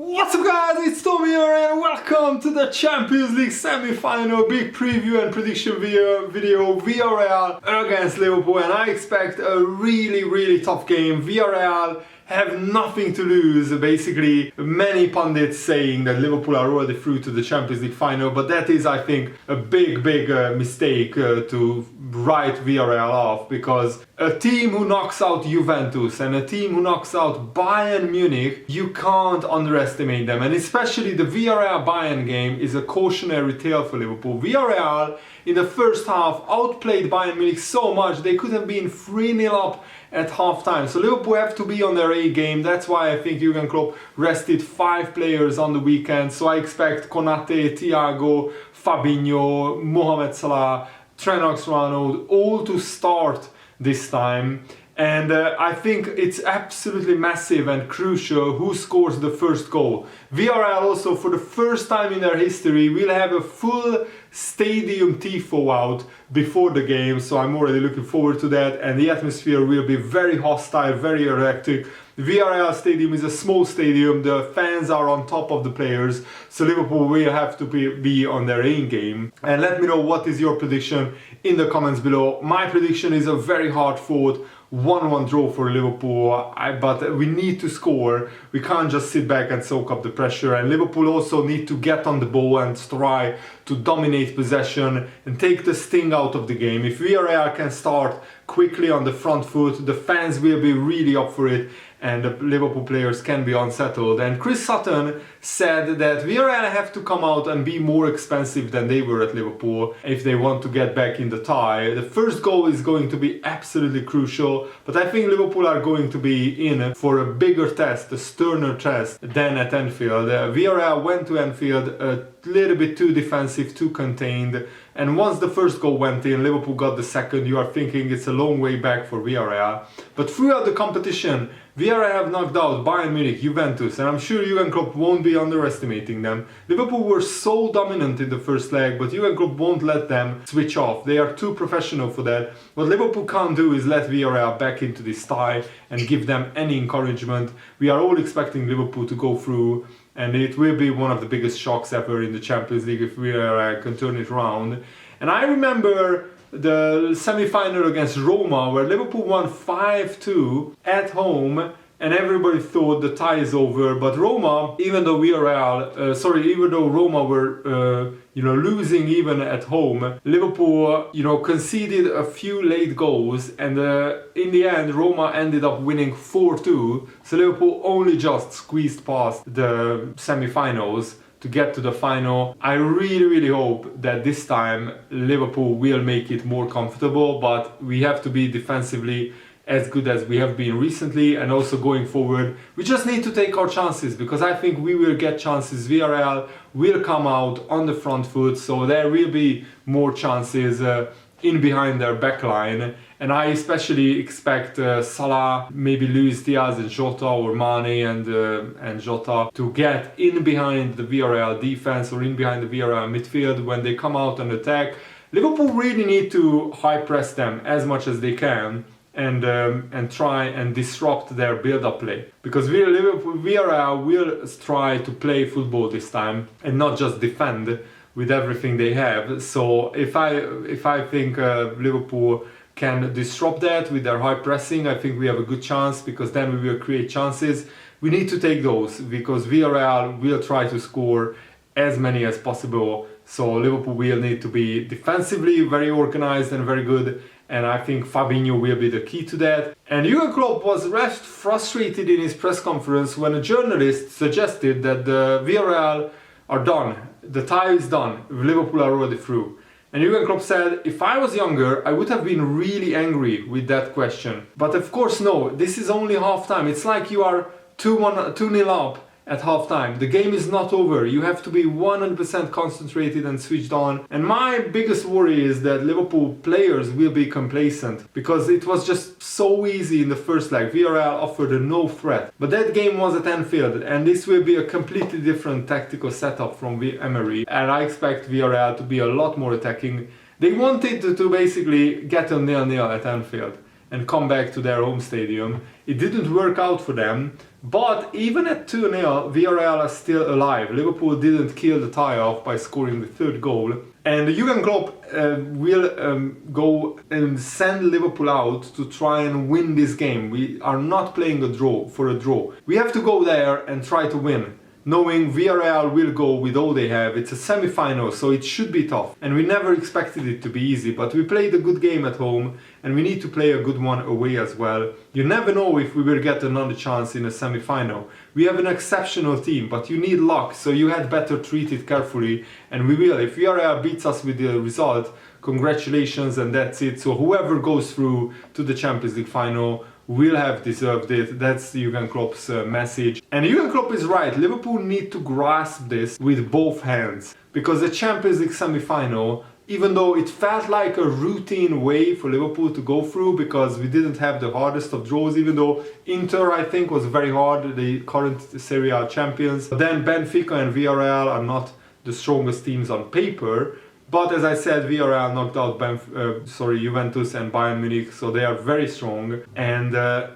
What's up guys, it's Tommy here and welcome to the Champions League semi-final big preview and prediction video Villarreal against Liverpool, and I expect a really tough game. Villarreal have nothing to lose. Basically, many pundits saying that Liverpool are already through to the Champions League final, but that is, I think, a big mistake to write Villarreal off, because a team who knocks out Juventus and a team who knocks out Bayern Munich, you can't underestimate them. And especially the Villarreal-Bayern game is a cautionary tale for Liverpool. Villarreal in the first half outplayed Bayern Munich so much they could have been 3-0 up at half-time. So Liverpool have to be on their A game. That's why I think Jurgen Klopp rested 5 players on the weekend. So I expect Konate, Thiago, Fabinho, Mohamed Salah, Trent Alexander-Arnold all to start this time. And I think it's absolutely massive and crucial who scores the first goal. Villarreal also, for the first time in their history, will have a full stadium tifo out before the game, so I'm already looking forward to that, and the atmosphere will be very hostile, very electric. Villarreal stadium is a small stadium, the fans are on top of the players, so Liverpool will have to be on their A game. And let me know what is your prediction in the comments below. My prediction is a very hard fought 1-1 draw for Liverpool, but we need to score. We can't just sit back and soak up the pressure, and Liverpool also need to get on the ball and try to dominate possession and take the sting out of the game. If Villarreal can start quickly on the front foot, the fans will be really up for it and the Liverpool players can be unsettled. And Chris Sutton said that Villarreal have to come out and be more expensive than they were at Liverpool if they want to get back in the tie. The first goal is going to be absolutely crucial, but I think Liverpool are going to be in for a bigger test, a sterner test than at Anfield. Villarreal went to Anfield a little bit too defensive, too contained, and once the first goal went in, Liverpool got the second. You are thinking it's a long way back for Villarreal. But throughout the competition, Villarreal have knocked out Bayern Munich, Juventus, and I'm sure Jurgen Klopp won't be underestimating them. Liverpool were so dominant in the first leg, but Jurgen Klopp won't let them switch off. They are too professional for that. What Liverpool can't do is let Villarreal back into this tie and give them any encouragement. We are all expecting Liverpool to go through, and it will be one of the biggest shocks ever in the Champions League if Villarreal can turn it around. And I remember the semi-final against Roma, where Liverpool won 5-2 at home, and everybody thought the tie is over. But Roma, even though Roma were losing even at home, Liverpool conceded a few late goals, and in the end Roma ended up winning 4-2. So Liverpool only just squeezed past the semi-finals to get to the final. I really hope that this time Liverpool will make it more comfortable, but we have to be defensively as good as we have been recently, and also going forward we just need to take our chances, because I think we will get chances. Villarreal will come out on the front foot, so there will be more chances in behind their backline, and I especially expect Salah, maybe Luis Diaz and Jota, or Mane and Jota to get in behind the Villarreal defense or in behind the Villarreal midfield when they come out and attack. Liverpool really need to high press them as much as they can and try and disrupt their build-up play, because Villarreal will try to play football this time and not just defend with everything they have. So if I think Liverpool can disrupt that with their high pressing, I think we have a good chance, because then we will create chances. We need to take those, because Villarreal will try to score as many as possible. So Liverpool will need to be defensively very organized and very good, and I think Fabinho will be the key to that. And Jurgen Klopp was frustrated in his press conference when a journalist suggested that the Villarreal are done, the tie is done, Liverpool are already through. And Jurgen Klopp said, if I was younger, I would have been really angry with that question. But of course no, this is only half-time. It's like you are 2-0 up at half-time. The game is not over. You have to be 100% concentrated and switched on. And my biggest worry is that Liverpool players will be complacent, because it was just so easy in the first leg. Villarreal offered a no threat. But that game was at Anfield, and this will be a completely different tactical setup from Emery. And I expect Villarreal to be a lot more attacking. They wanted to basically get a 0-0 at Anfield. and come back to their home stadium. It didn't work out for them, but even at 2-0, Villarreal are still alive. Liverpool didn't kill the tie-off by scoring the third goal. And Jurgen Klopp will go and send Liverpool out to try and win this game. We are not playing a draw. We have to go there and try to win, knowing Villarreal will go with all they have. It's a semi-final, so it should be tough. And we never expected it to be easy, but we played a good game at home, and we need to play a good one away as well. You never know if we will get another chance in a semi-final. We have an exceptional team, but you need luck, so you had better treat it carefully, and we will. If Villarreal beats us with the result, congratulations, and that's it. So whoever goes through to the Champions League final will have deserved it. That's Jurgen Klopp's message. And Jurgen Klopp is right. Liverpool need to grasp this with both hands, because the Champions League semi-final, even though it felt like a routine way for Liverpool to go through, because we didn't have the hardest of draws, even though Inter, I think, was very hard, the current Serie A champions. But then Benfica and Villarreal are not the strongest teams on paper. But as I said, Villarreal knocked out Juventus and Bayern Munich, so they are very strong. And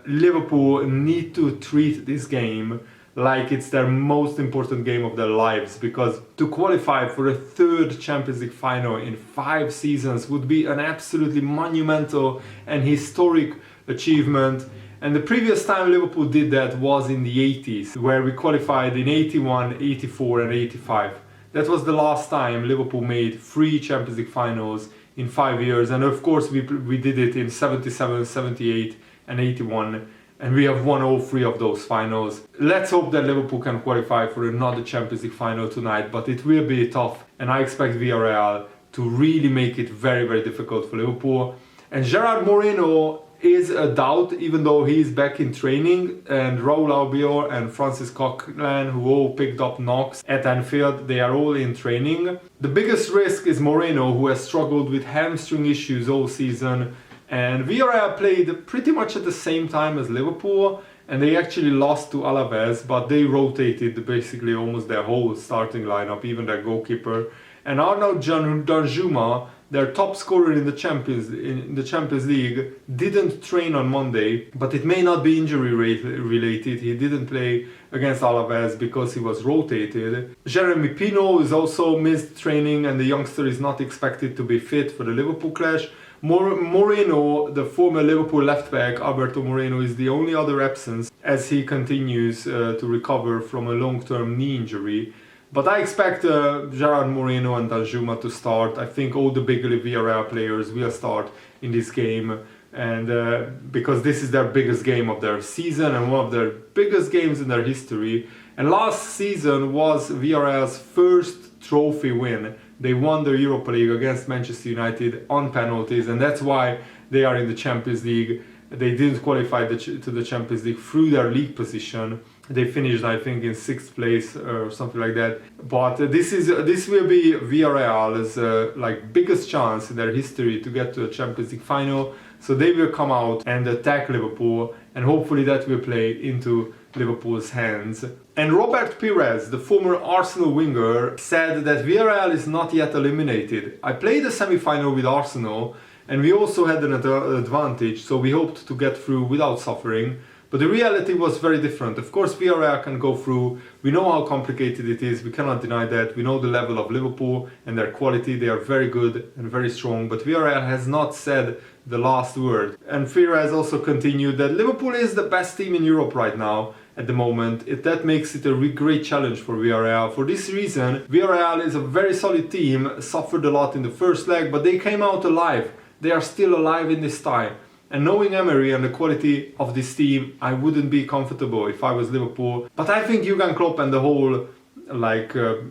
Liverpool need to treat this game like it's their most important game of their lives, because to qualify for a third Champions League final in 5 seasons would be an absolutely monumental and historic achievement. And the previous time Liverpool did that was in the 80s, where we qualified in 81, 84 and 85. That was the last time Liverpool made 3 Champions League finals in 5 years, and of course we did it in 77, 78 and 81, and we have won all 3 of those finals. Let's hope that Liverpool can qualify for another Champions League final tonight, but it will be tough, and I expect Villarreal to really make it very, very difficult for Liverpool. And Gerard Moreno is a doubt, even though he is back in training, and Raul Albiol and Francis Coquelin, who all picked up knocks at Anfield, they are all in training. The biggest risk is Moreno, who has struggled with hamstring issues all season, and Villarreal played pretty much at the same time as Liverpool, and they actually lost to Alaves, but they rotated basically almost their whole starting lineup, even their goalkeeper. And Arnaud Danjuma, their top scorer in the Champions League, didn't train on Monday, but it may not be injury related. He didn't play against Alaves because he was rotated. Jeremy Pino is also missed training, and the youngster is not expected to be fit for the Liverpool clash. Moreno, the former Liverpool left back, Alberto Moreno, is the only other absence as he continues to recover from a long-term knee injury. But I expect Gerard Moreno and Danjuma to start. I think all the big Villarreal players will start in this game, and because this is their biggest game of their season and one of their biggest games in their history. And last season was Villarreal's first trophy win. They won the Europa League against Manchester United on penalties, and that's why they are in the Champions League. They didn't qualify to the Champions League through their league position. They finished, I think, in 6th place or something like that. But this will be Villarreal's biggest chance in their history to get to a Champions League final. So they will come out and attack Liverpool, and hopefully that will play into Liverpool's hands. And Robert Pires, the former Arsenal winger, said that Villarreal is not yet eliminated. I played a semi-final with Arsenal, and we also had an advantage, so we hoped to get through without suffering. But the reality was very different. Of course, Villarreal can go through. We know how complicated it is. We cannot deny that. We know the level of Liverpool and their quality. They are very good and very strong. But Villarreal has not said the last word. And Fira has also continued that Liverpool is the best team in Europe right now at the moment. That makes it a great challenge for Villarreal. For this reason, Villarreal is a very solid team. Suffered a lot in the first leg, but they came out alive. They are still alive in this tie. And knowing Emery and the quality of this team, I wouldn't be comfortable if I was Liverpool. But I think Jurgen Klopp and the whole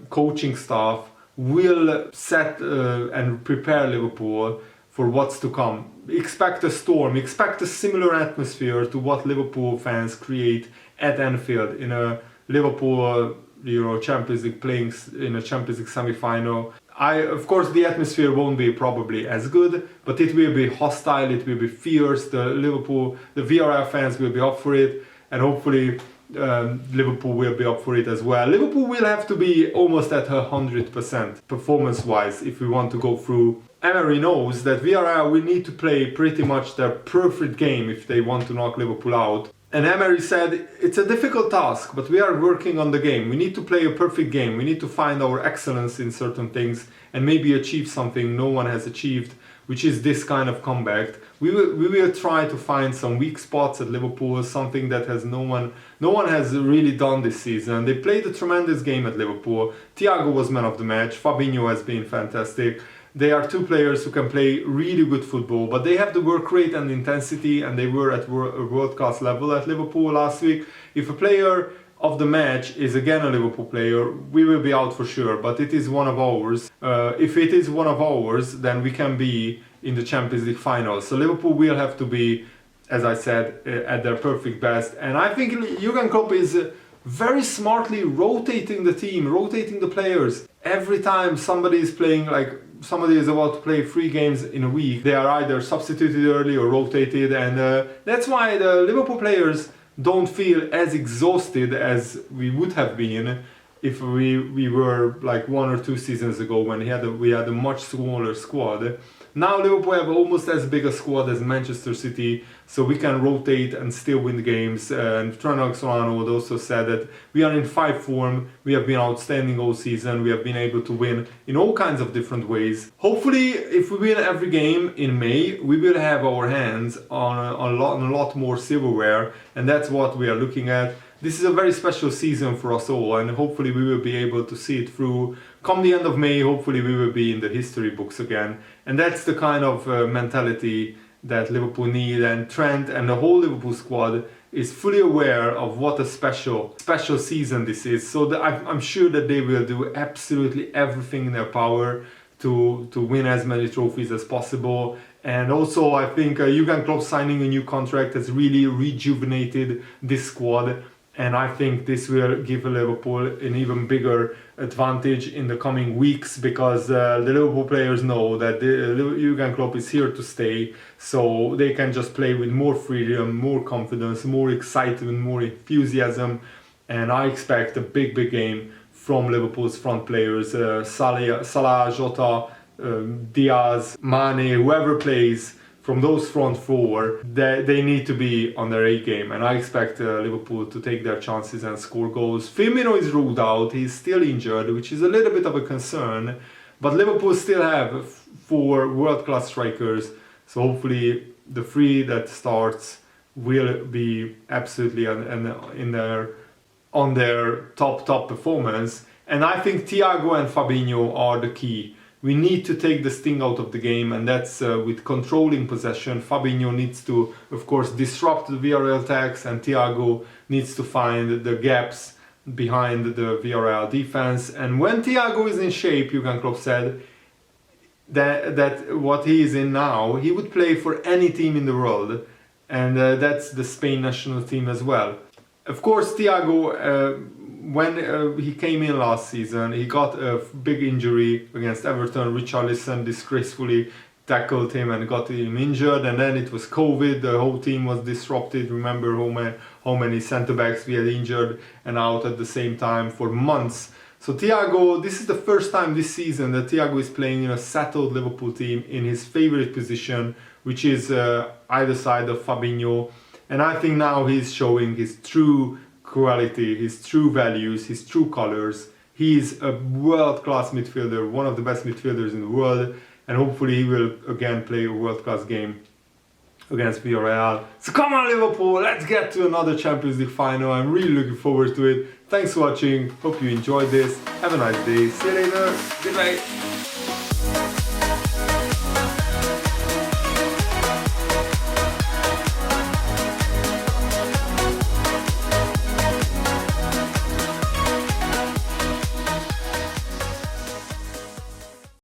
coaching staff will set and prepare Liverpool for what's to come. Expect a storm, expect a similar atmosphere to what Liverpool fans create at Anfield in a Liverpool Champions League playing in a Champions League semi-final. Of course, the atmosphere won't be probably as good, but it will be hostile, it will be fierce. The Villarreal fans will be up for it, and hopefully Liverpool will be up for it as well. Liverpool will have to be almost at 100% performance-wise if we want to go through. Emery knows that Villarreal will need to play pretty much their perfect game if they want to knock Liverpool out. And Emery said, it's a difficult task, but we are working on the game. We need to play a perfect game. We need to find our excellence in certain things and maybe achieve something no one has achieved, which is this kind of comeback. We will try to find some weak spots at Liverpool, something that no one has really done this season. They played a tremendous game at Liverpool. Thiago was man of the match. Fabinho has been fantastic. They are two players who can play really good football, but they have the work rate and intensity, and they were at a world-class level at Liverpool last week. If a player of the match is again a Liverpool player, we will be out for sure, but it is one of ours. If it is one of ours, then we can be in the Champions League final. So Liverpool will have to be, as I said, at their perfect best. And I think Jurgen Klopp is very smartly rotating the team, rotating the players. Every time somebody is playing, like somebody is about to play 3 games in a week, they are either substituted early or rotated, and that's why the Liverpool players don't feel as exhausted as we would have been if we were like 1 or 2 seasons ago when we had a much smaller squad. Now Liverpool have almost as big a squad as Manchester City, so we can rotate and still win the games. And Trent Solano also said that we are in 5 form, we have been outstanding all season, we have been able to win in all kinds of different ways. Hopefully, if we win every game in May, we will have our hands on a lot more silverware, and that's what we are looking at. This is a very special season for us all, and hopefully we will be able to see it through. Come the end of May, hopefully we will be in the history books again. And that's the kind of mentality that Liverpool need, and Trent and the whole Liverpool squad is fully aware of what a special season this is. So I'm sure that they will do absolutely everything in their power to win as many trophies as possible. And also I think Jurgen Klopp signing a new contract has really rejuvenated this squad. And I think this will give Liverpool an even bigger advantage in the coming weeks, because the Liverpool players know that Jurgen Klopp is here to stay, so they can just play with more freedom, more confidence, more excitement, more enthusiasm. And I expect a big game from Liverpool's front players, Salah, Jota, Diaz, Mane, whoever plays. From those front 4, they need to be on their A game, and I expect Liverpool to take their chances and score goals. Firmino is ruled out, he's still injured, which is a little bit of a concern, but Liverpool still have 4 world-class strikers, so hopefully the 3 that starts will be absolutely on their top performance. And I think Thiago and Fabinho are the key. We need to take the sting out of the game, and that's with controlling possession. Fabinho needs to, of course, disrupt the Villarreal attacks, and Thiago needs to find the gaps behind the Villarreal defense. And when Thiago is in shape, Jurgen Klopp said that what he is in now, he would play for any team in the world, and that's the Spain national team as well. Of course, Thiago, when he came in last season, he got a big injury against Everton. Richarlison disgracefully tackled him and got him injured, and then it was COVID, the whole team was disrupted. Remember how many centre-backs we had injured and out at the same time for months. So Thiago, this is the first time this season that Thiago is playing in a settled Liverpool team in his favourite position, which is either side of Fabinho. And I think now he's showing his true quality, his true values, his true colours. He's a world-class midfielder, one of the best midfielders in the world, and hopefully he will again play a world-class game against Villarreal. So come on Liverpool, let's get to another Champions League final. I'm really looking forward to it. Thanks for watching, hope you enjoyed this. Have a nice day, see you later, goodbye.